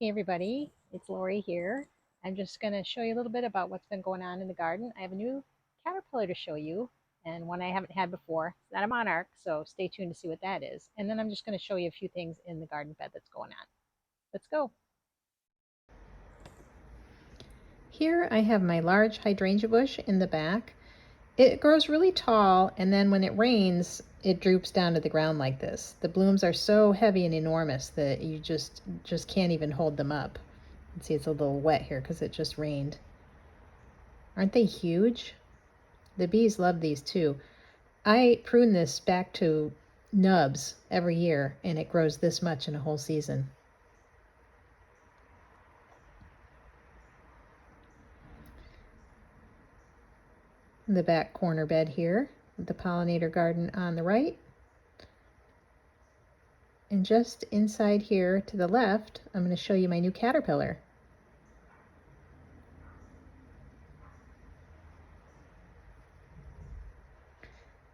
Hey everybody, it's Lori here. I'm just going to show you a little bit about what's been going on in the garden. I have a new caterpillar to show you and one I haven't had before. It's not a monarch, so stay tuned to see what that is. And then I'm just going to show you a few things in the garden bed that's going on. Let's go. Here I have my large hydrangea bush in the back. It grows really tall, and then when it rains, it droops down to the ground like this. The blooms are so heavy and enormous that you just can't even hold them up. You can see it's a little wet here because it just rained. Aren't they huge? The bees love these too. I prune this back to nubs every year, and it grows this much in a whole season. The back corner bed here, the pollinator garden on the right. And just inside here to the left, I'm going to show you my new caterpillar.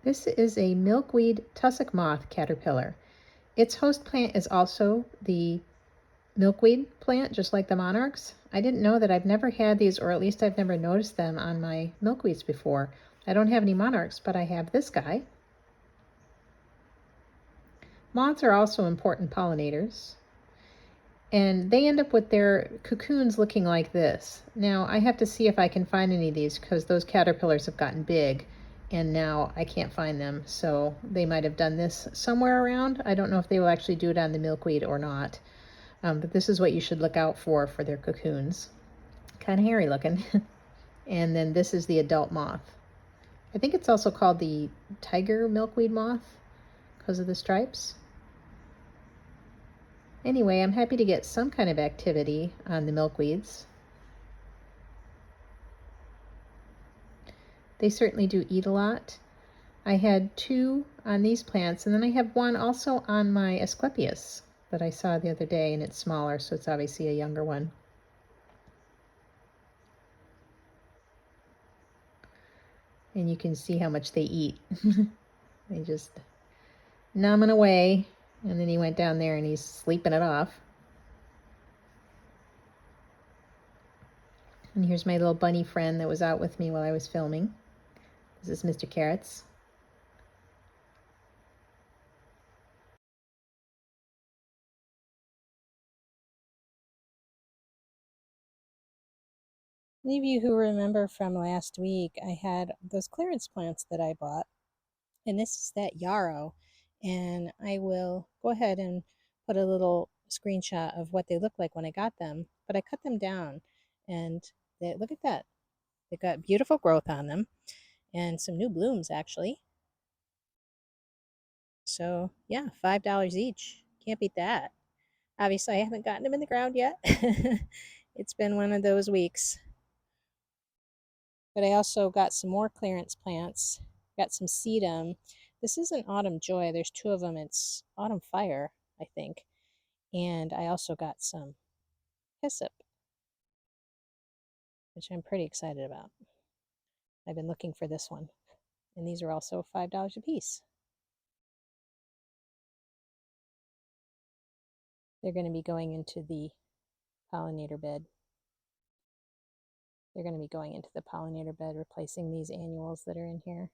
This is a milkweed tussock moth caterpillar. Its host plant is also the milkweed plant, just like the monarchs. I didn't know that. I've never had these, or at least I've never noticed them on my milkweeds before. I don't have any monarchs, but I have this guy. Moths are also important pollinators, and they end up with their cocoons looking like this. Now, I have to see if I can find any of these because those caterpillars have gotten big, and now I can't find them, so they might have done this somewhere around. I don't know if they will actually do it on the milkweed or not. But this is what you should look out for their cocoons. Kind of hairy looking. And then this is the adult moth. I think it's also called the tiger milkweed moth because of the stripes. Anyway, I'm happy to get some kind of activity on the milkweeds. They certainly do eat a lot. I had 2 on these plants, and then I have 1 also on my Asclepias that I saw the other day, and it's smaller, so it's obviously a younger one. And you can see how much they eat. They just numbing away, and then he went down there and he's sleeping it off. And here's my little bunny friend that was out with me while I was filming. This is Mr. Carrots. Any of you who remember from last week, I had those clearance plants that I bought, and this is that yarrow. And I will go ahead and put a little screenshot of what they look like when I got them, but I cut them down, and look at that. They've got beautiful growth on them and some new blooms actually. So yeah, $5 each. Can't beat that. Obviously, I haven't gotten them in the ground yet. It's been one of those weeks. But I also got some more clearance plants. Got some sedum. This is an autumn joy. There's 2 of them. It's autumn fire, I think. And I also got some hyssop, which I'm pretty excited about. I've been looking for this one. And these are also $5 a piece. They're going to be going into the pollinator bed. They're going to be going into the pollinator bed, replacing these annuals that are in here.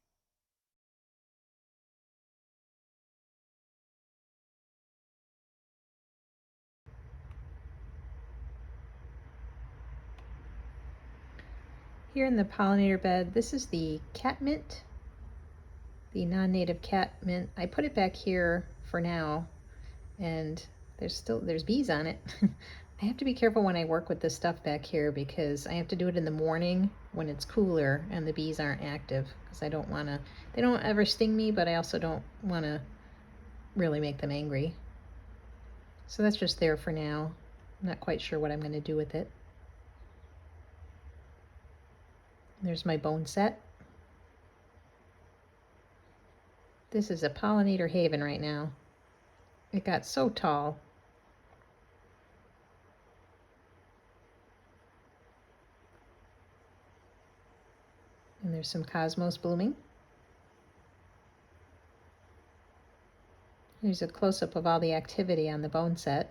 Here in the pollinator bed, this is the catmint, the non-native catmint. I put it back here for now, and there's bees on it. I have to be careful when I work with this stuff back here because I have to do it in the morning when it's cooler and the bees aren't active, because I don't want to, they don't ever sting me, but I also don't want to really make them angry. So that's just there for now. I'm not quite sure what I'm going to do with it. There's my boneset. This is a pollinator haven right now. It got so tall. And there's some cosmos blooming. Here's a close-up of all the activity on the boneset.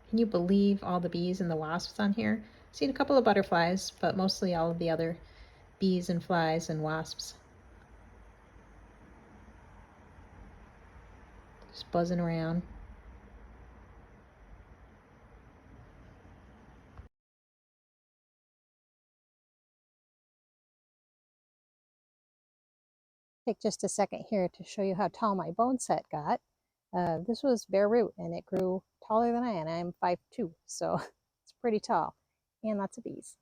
Can you believe all the bees and the wasps on here? Seen a couple of butterflies, but mostly all of the other bees and flies and wasps. Just buzzing around. Take just a second here to show you how tall my boneset got. This was bare root and it grew taller than I am. I'm 5'2", so it's pretty tall and lots of bees.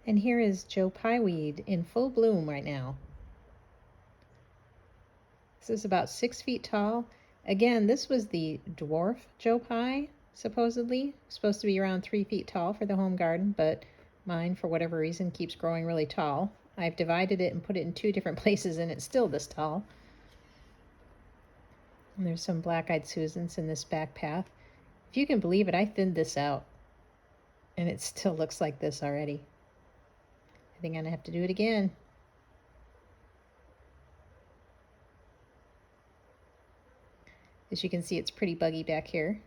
And here is Joe Pyeweed in full bloom right now. This is about 6 feet tall. Again, this was the dwarf Joe Pye, supposedly. Supposed to be around 3 feet tall for the home garden, but mine, for whatever reason, keeps growing really tall. I've divided it and put it in 2 different places, and it's still this tall. And there's some black-eyed Susans in this back path. If you can believe it, I thinned this out, and it still looks like this already. I think I'm gonna have to do it again. As you can see, it's pretty buggy back here.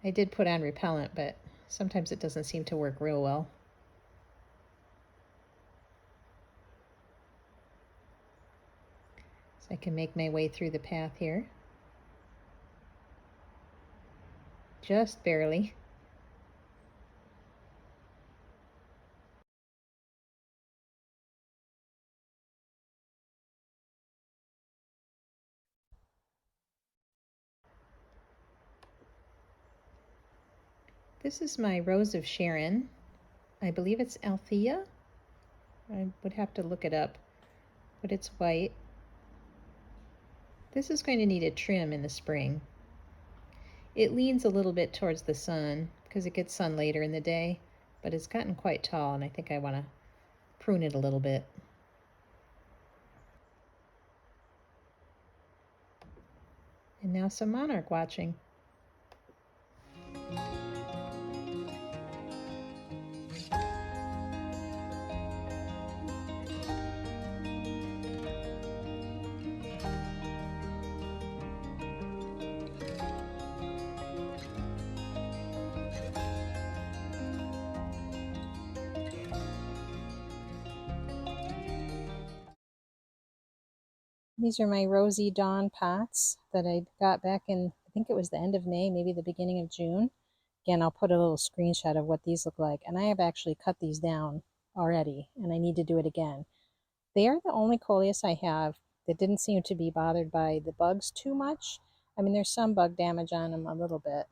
I did put on repellent, but sometimes it doesn't seem to work real well. So I can make my way through the path here. Just barely. This is my Rose of Sharon. I believe it's Althea. I would have to look it up, but it's white. This is going to need a trim in the spring. It leans a little bit towards the sun because it gets sun later in the day, but it's gotten quite tall and I think I want to prune it a little bit. And now some monarch watching. These are my Rosy Dawn pots that I got back in, I think it was the end of May, maybe the beginning of June. Again, I'll put a little screenshot of what these look like. And I have actually cut these down already, and I need to do it again. They are the only coleus I have that didn't seem to be bothered by the bugs too much. I mean, there's some bug damage on them a little bit.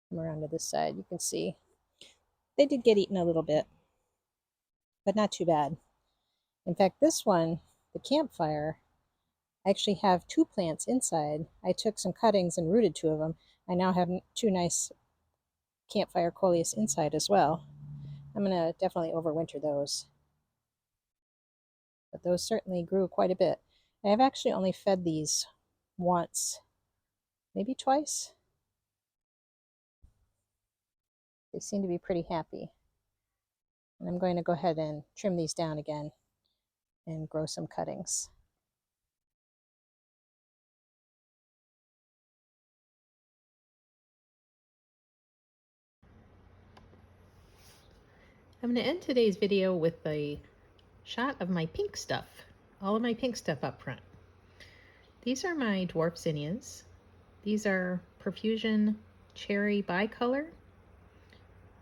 Come around to this side, you can see. They did get eaten a little bit, but not too bad. In fact, this one, the campfire, I actually have 2 plants inside. I took some cuttings and rooted 2 of them. I now have 2 nice campfire coleus inside as well. I'm going to definitely overwinter those. But those certainly grew quite a bit. I've actually only fed these once, maybe twice. They seem to be pretty happy. And I'm going to go ahead and trim these down again and grow some cuttings. I'm going to end today's video with a shot of my pink stuff, all of my pink stuff up front. These are my dwarf zinnias. These are Profusion Cherry Bicolor.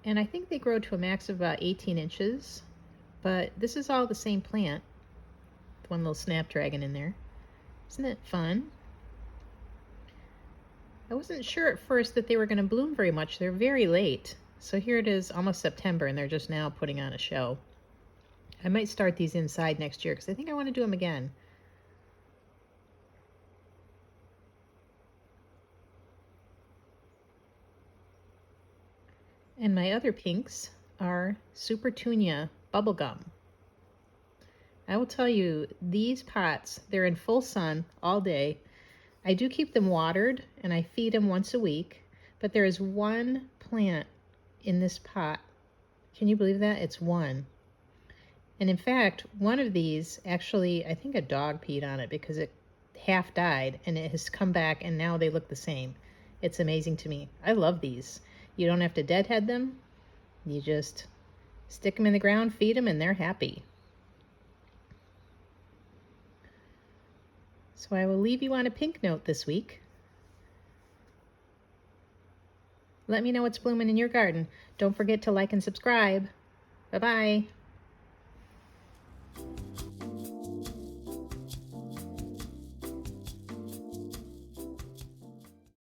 And I think they grow to a max of about 18 inches, but this is all the same plant. One little snapdragon in there. Isn't it fun? I wasn't sure at first that they were going to bloom very much. They're very late. So here it is, almost September, and they're just now putting on a show. I might start these inside next year because I think I want to do them again. And my other pinks are Supertunia bubblegum. I will tell you, these pots, they're in full sun all day. I do keep them watered and I feed them once a week, but there is one plant in this pot. Can you believe that? It's one. And in fact, one of these, actually, I think a dog peed on it because it half died and it has come back and now they look the same. It's amazing to me. I love these. You don't have to deadhead them. You just stick them in the ground, feed them, and they're happy. So I will leave you on a pink note this week. Let me know what's blooming in your garden. Don't forget to like and subscribe. Bye-bye.